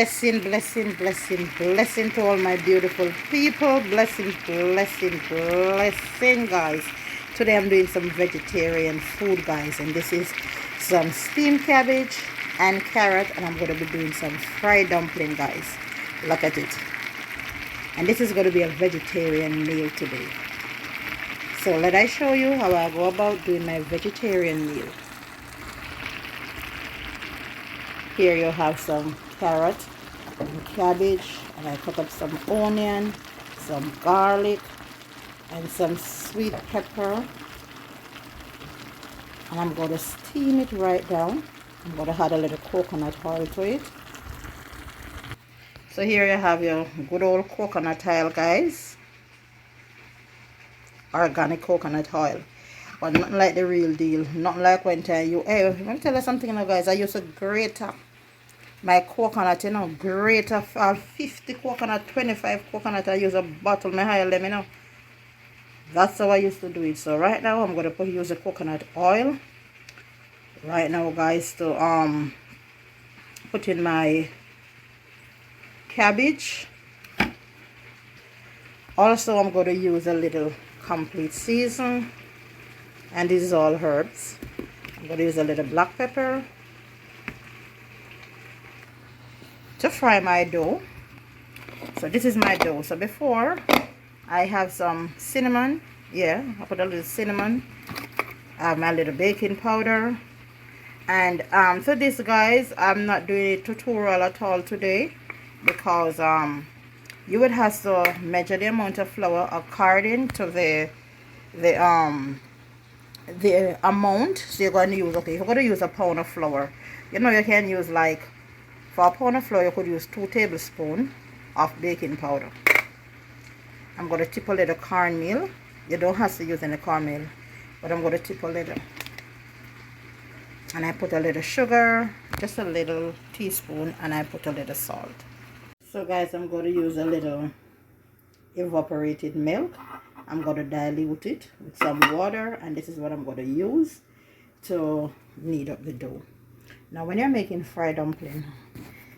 Blessing, blessing, blessing, blessing to all my beautiful people. Blessing, blessing, blessing, guys. Today I'm doing some vegetarian food, guys, and this is some steamed cabbage and carrot, and I'm going to be doing some fried dumpling, guys. Look at it. And this is going to be a vegetarian meal today. So let I show you how I go about doing my vegetarian meal. Here you have some carrot and cabbage, and I cut up some onion, some garlic, and some sweet pepper. And I'm going to steam it right down. I'm going to add a little coconut oil to it. So here you have your good old coconut oil, guys. Organic coconut oil. But nothing like the real deal. Not like when you... Hey, let me tell you something now, guys. I used to grate my coconut, you know. Grate 50 coconut, 25 coconut. I use a bottle. My oil them, you know. That's how I used to do it. So right now I'm going to use the coconut oil. Right now, guys, to put in my cabbage. Also, I'm going to use a little complete season, and this is all herbs. I'm going to use a little black pepper to fry my dough. So this is my dough. So before, I have some cinnamon. Yeah, I put a little cinnamon. I have my little baking powder. And for this, guys, I'm not doing a tutorial at all today, because you would have to measure the amount of flour according to the amount. So you're going to use, okay, you're going to use a pound of flour. You know, you can use, like, for a pound of flour you could use 2 tablespoons of baking powder. I'm going to tip a little cornmeal. You don't have to use any cornmeal, but I'm going to tip a little. And I put a little sugar, just a little teaspoon, and I put a little salt. So guys, I'm going to use a little evaporated milk. I'm going to dilute it with some water, and this is what I'm going to use to knead up the dough. Now when you're making fried dumpling,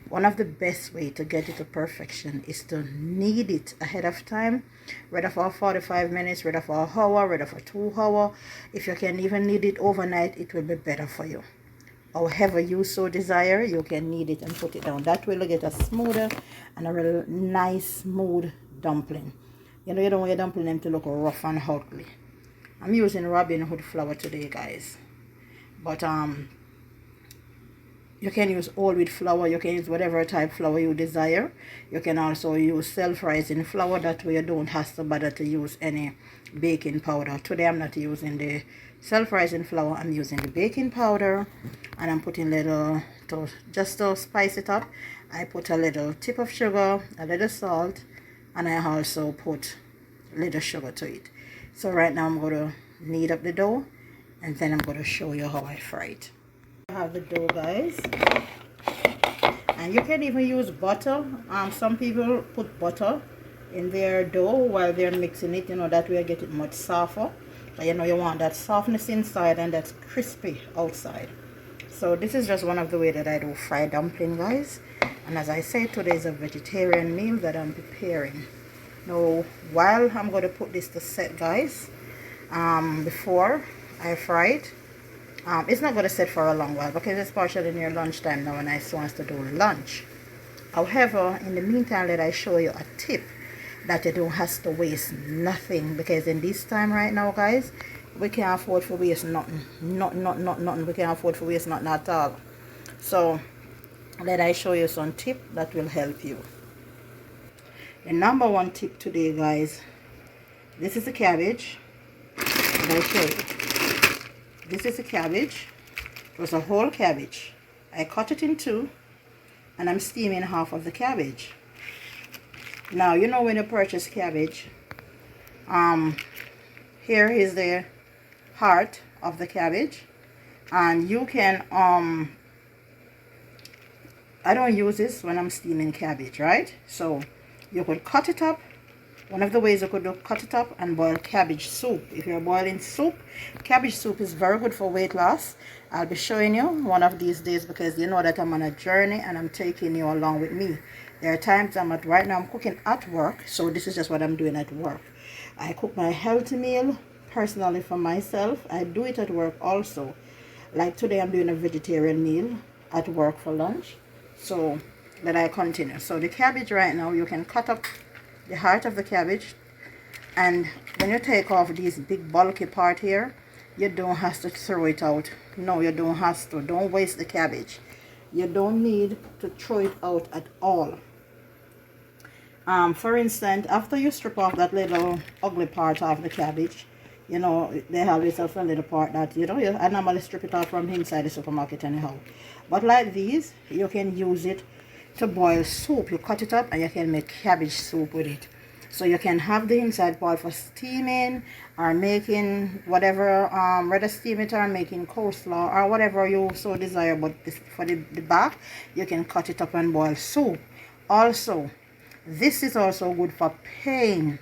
one of the best way to get it to perfection is to knead it ahead of time, whether for 45 minutes, whether for an hour, whether for 2 hours. If you can even knead it overnight, it will be better for you. However you so desire, you can knead it and put it down. That way you'll get a smoother and a real nice smooth dumpling. You know, you don't want your dumpling them to look rough and ugly. I'm using Robin Hood flour today, guys. But you can use whole wheat flour. You can use whatever type flour you desire. You can also use self-rising flour. That way you don't have to bother to use any baking powder. Today I'm not using the self-rising flour. I'm using the baking powder. And I'm putting little, just to spice it up, I put a little tip of sugar, a little salt, and I also put a little sugar to it. So right now I'm going to knead up the dough, and then I'm going to show you how I fry it. I have the dough, guys, and you can even use butter. Some people put butter in their dough while they're mixing it, you know, that way I get it much softer. But you know, you want that softness inside and that's crispy outside. So this is just one of the way that I do fried dumpling, guys. And as I said, today is a vegetarian meal that I'm preparing. Now while I'm going to put this to set, guys, before I fry it, it's not going to sit for a long while because it's partially near lunchtime now and I still want to do lunch. However, in the meantime, let I show you a tip that you don't have to waste nothing, because in this time right now, guys, we can't afford to waste nothing. Nothing. We can't afford to waste nothing at all. So let I show you some tip that will help you. The number one tip today, guys, this is the cabbage. Let I show you. This is a cabbage. It was a whole cabbage. I cut it in 2, and I'm steaming half of the cabbage. Now, you know, when you purchase cabbage, here is the heart of the cabbage, and you can I don't use this when I'm steaming cabbage, right? So you could cut it up One of the ways you could do, cut it up and boil cabbage soup. If you're boiling soup, cabbage soup is very good for weight loss. I'll be showing you one of these days because you know that I'm on a journey and I'm taking you along with me. There are times right now I'm cooking at work, so this is just what I'm doing at work. I cook my healthy meal personally for myself. I do it at work also. Like today I'm doing a vegetarian meal at work for lunch. So that I continue. So the cabbage right now, you can cut up the heart of the cabbage, and when you take off these big bulky part here, you don't have to throw it out. No, you don't have to. Don't waste the cabbage. You don't need to throw it out at all. For instance, after you strip off that little ugly part of the cabbage, you know, they have this other little part that, you know, I normally strip it out from inside the supermarket anyhow. But like these, you can use it to boil soup. You cut it up and you can make cabbage soup with it. So you can have the inside part for steaming or making whatever, rather steam it or making coleslaw or whatever you so desire. But this, for the back, you can cut it up and boil soup. Also, this is also good for pain.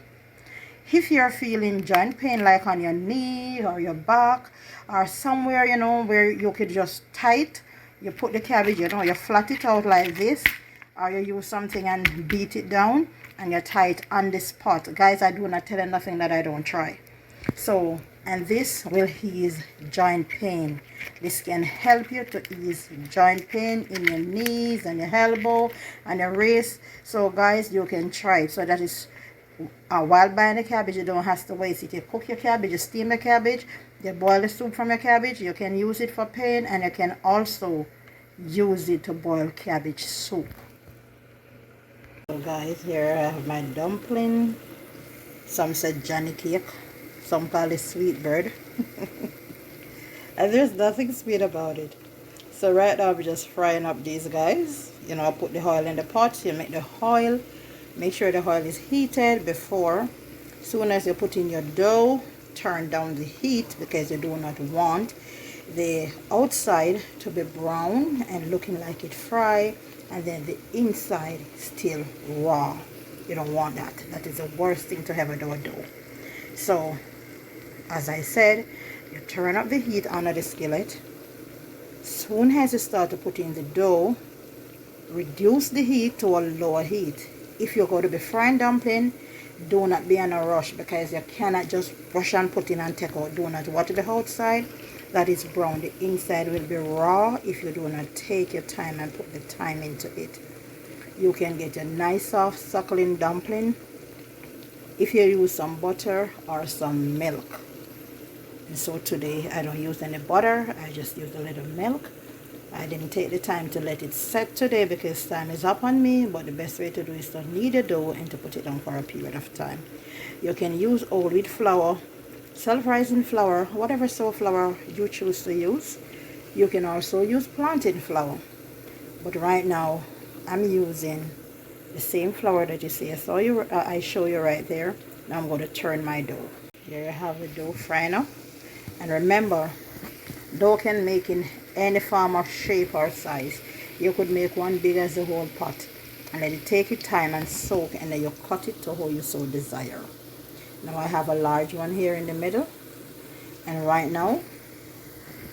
If you're feeling joint pain like on your knee or your back or somewhere, you know, where you could just tight, you put the cabbage, you know, you flat it out like this, or you use something and beat it down and you tie it on the spot. Guys, I do not tell you nothing that I don't try. So, and this will ease joint pain. This can help you to ease joint pain in your knees and your elbow and your wrist. So guys, you can try it. So that is, while buying the cabbage, you don't have to waste it. You cook your cabbage, you steam the cabbage, you boil the soup from your cabbage. You can use it for pain, and you can also use it to boil cabbage soup. So guys, here I have my dumpling. Some said Johnny cake, some call it sweet bird. And there's nothing sweet about it. So right now I'm just frying up these guys. You know, I put the oil in the pot. You make the oil. Make sure the oil is heated before. Soon as you put in your dough, turn down the heat because you do not want the outside to be brown and looking like it fried, and then the inside still raw. You don't want that. That is the worst thing to ever do. So, as I said, you turn up the heat under the skillet. Soon as you start to put in the dough, reduce the heat to a lower heat. If you're going to be frying dumpling, do not be in a rush because you cannot just rush and put in and take out. Do not watch the outside that is brown. The inside will be raw if you do not take your time and put the time into it. You can get a nice soft suckling dumpling if you use some butter or some milk. And so today I don't use any butter, I just use a little milk. I didn't take the time to let it set today because time is up on me, but the best way to do is to knead the dough and to put it on for a period of time. You can use whole wheat flour, self-rising flour, whatever sort of flour you choose to use. You can also use plantain flour, but right now I'm using the same flour that you see. I show you right there. Now I'm going to turn my dough. Here you have the dough frying up, and remember, dough can make in any form of shape or size. You could make one big as the whole pot and let it take its time and soak, and then you cut it to how you so desire. Now I have a large one here in the middle, and right now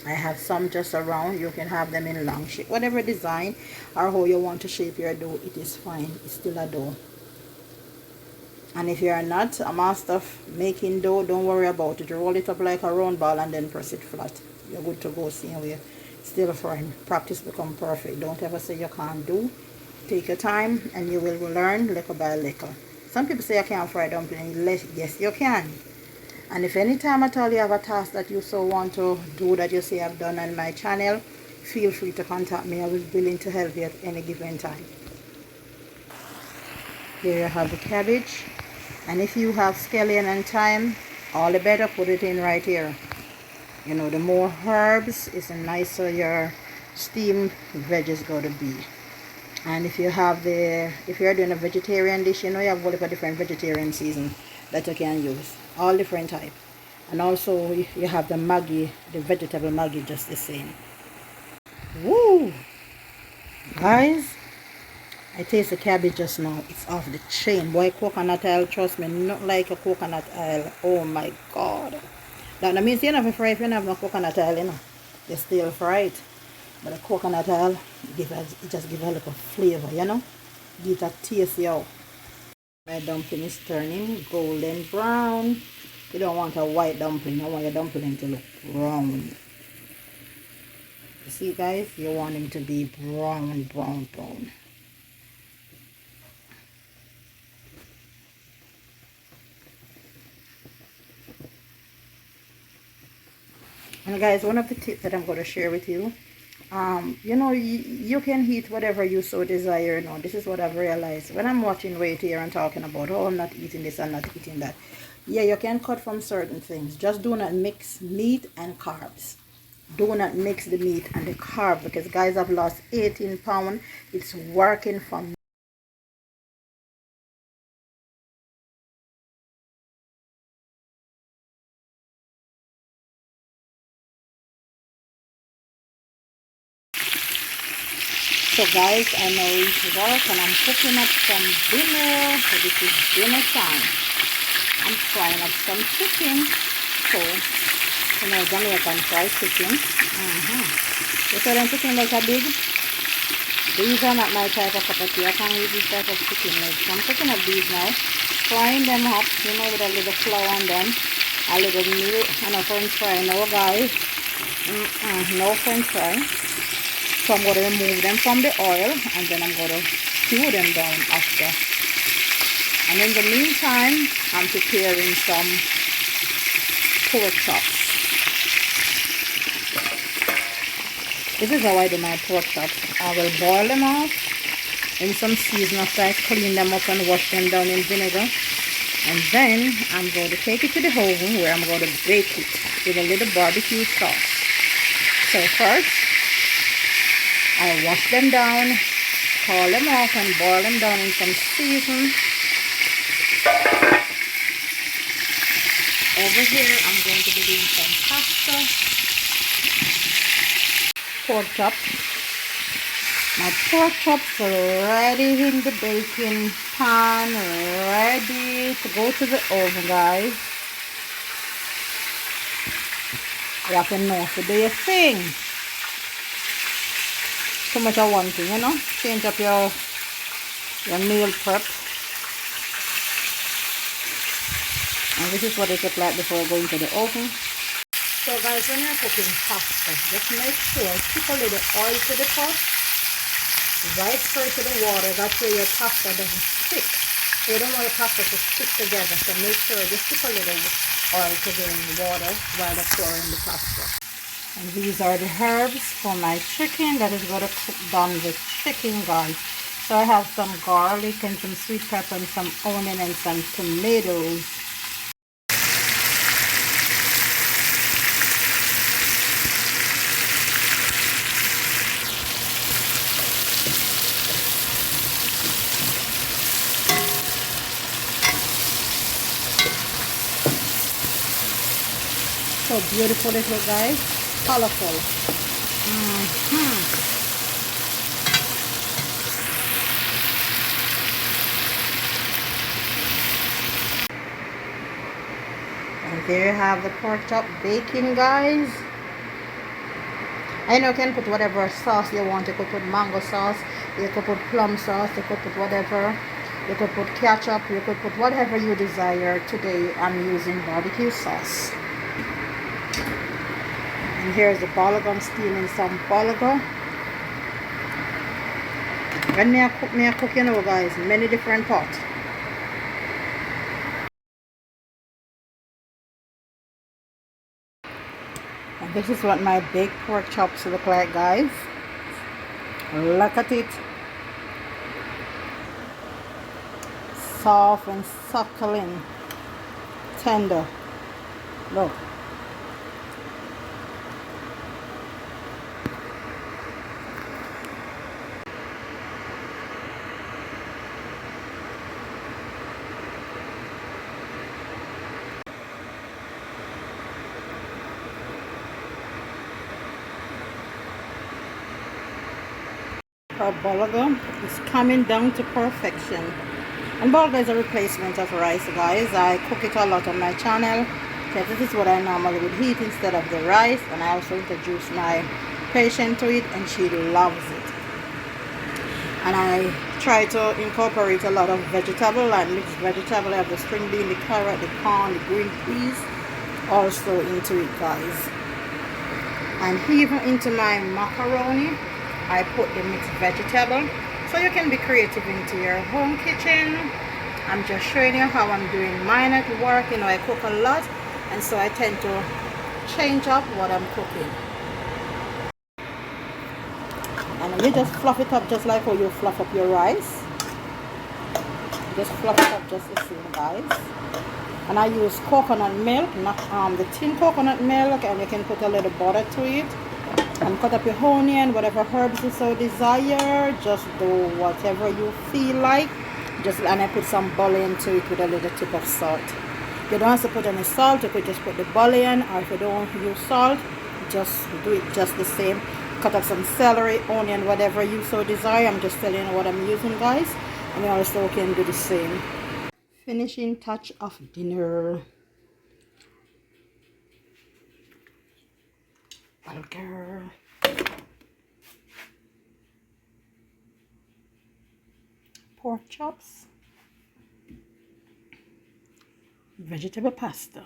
I have some just around. You can have them in long shape, whatever design or how you want to shape your dough, it is fine. It's still a dough. And if you are not a master of making dough, don't worry about it. Roll it up like a round ball and then press it flat. You're good to go. Same way. Still frying. Practice become perfect. Don't ever say you can't do. Take your time and you will learn little by little. Some people say I can't fry dumplings. Yes, you can. And if any time at all you have a task that you so want to do that you say I've done on my channel, feel free to contact me. I will be willing to help you at any given time. Here you have the cabbage. And if you have scallion and thyme, all the better, put it in right here. You know, the more herbs, is the nicer your steamed veg is going to be. And if you're doing a vegetarian dish, you know, you have all of a different vegetarian season that you can use. All different type. And also you have the Maggi, the vegetable Maggi, just the same. Woo! Guys, I taste the cabbage just now. It's off the chain. Boy, coconut oil, trust me, not like a coconut oil. Oh my God. That means you never fry if you don't have no coconut oil, you know. You still fry it. But the coconut oil, it just give a little flavor, you know. Give it a taste, yo. My dumpling is turning golden brown. You don't want a white dumpling. You want your dumpling to look brown. You see, guys? You want them to be brown, brown, brown. And guys, one of the tips that I'm going to share with you, you know, you can eat whatever you so desire. Now, this is what I've realized when I'm watching weight here and talking about, oh, I'm not eating this, I'm not eating that. Yeah, you can cut from certain things. Just do not mix meat and carbs. Do not mix the meat and the carb, because guys, I've lost 18 pounds. It's working for me. So guys, I know it's work and I'm cooking up some dinner. So this is dinner time. I'm frying up some chicken. So, you know, Jamaican fried chicken. You saw them chicken like a big? These are not my type of cup of tea. I can't eat this type of chicken legs. So I'm cooking up these now. Frying them up, you know, with a little flour on them. A little milk and a french fry. No guys. No french fry. So I'm going to remove them from the oil and then I'm going to stew them down after. And in the meantime, I'm preparing some pork chops. This is how I do my pork chops. I will boil them off in some seasoning after I clean them up and wash them down in vinegar. And then I'm going to take it to the oven where I'm going to bake it with a little barbecue sauce. So first, I wash them down, call them off and boil them down in some season. Over here, I'm going to be doing some pasta. Pork chops. My pork chops are ready in the baking pan, ready to go to the oven, guys. You have to know to do your thing. Too much of one thing, you know. Change up your meal prep. And this is what it looks like before going to the oven. So guys, when you're cooking pasta, just make sure keep a little oil to the pot, right straight to the water. That's where your pasta doesn't stick. So you don't want your pasta to stick together. So make sure just keep a little oil to the water while you're pouring the pasta. And these are the herbs for my chicken that is going to cook down the chicken, guys. So I have some garlic and some sweet pepper and some onion and some tomatoes. So beautiful little guys, colorful. And there you have the pork chop baking, guys. I know you can put whatever sauce you want. You could put mango sauce, you could put plum sauce, you could put whatever. You could put ketchup, you could put whatever you desire. Today I'm using barbecue sauce. And here's the balaga. I'm steaming some balaga. When I cook, you know guys, many different pots. And this is what my baked pork chops look like, guys. Look at it. Soft and suckling. Tender. Look. Our bulgur is coming down to perfection. And bulgur is a replacement of rice, guys. I cook it a lot on my channel because this is what I normally would eat instead of the rice. And I also introduce my patient to it and she loves it. And I try to incorporate a lot of vegetable, like mixed vegetable. I have the string bean, the carrot, the corn, the green peas also into it, guys. And even into my macaroni I put the mixed vegetable. So you can be creative into your home kitchen. I'm just showing you how I'm doing mine at work. You know, I cook a lot and so I tend to change up what I'm cooking. And you just fluff it up just like how you fluff up your rice. Just fluff it up just the same, guys. And I use coconut milk, not the tin coconut milk, and you can put a little butter to it. And cut up your onion, whatever herbs you so desire. Just do whatever you feel like. And I put some bouillon to it with a little tip of salt. You don't have to put any salt. You could just put the bouillon, or if you don't use salt, just do it just the same. Cut up some celery, onion, whatever you so desire. I'm just telling you what I'm using, guys. And you also can do the same. Finishing touch of dinner. Bulgur. Pork chops. Vegetable pasta.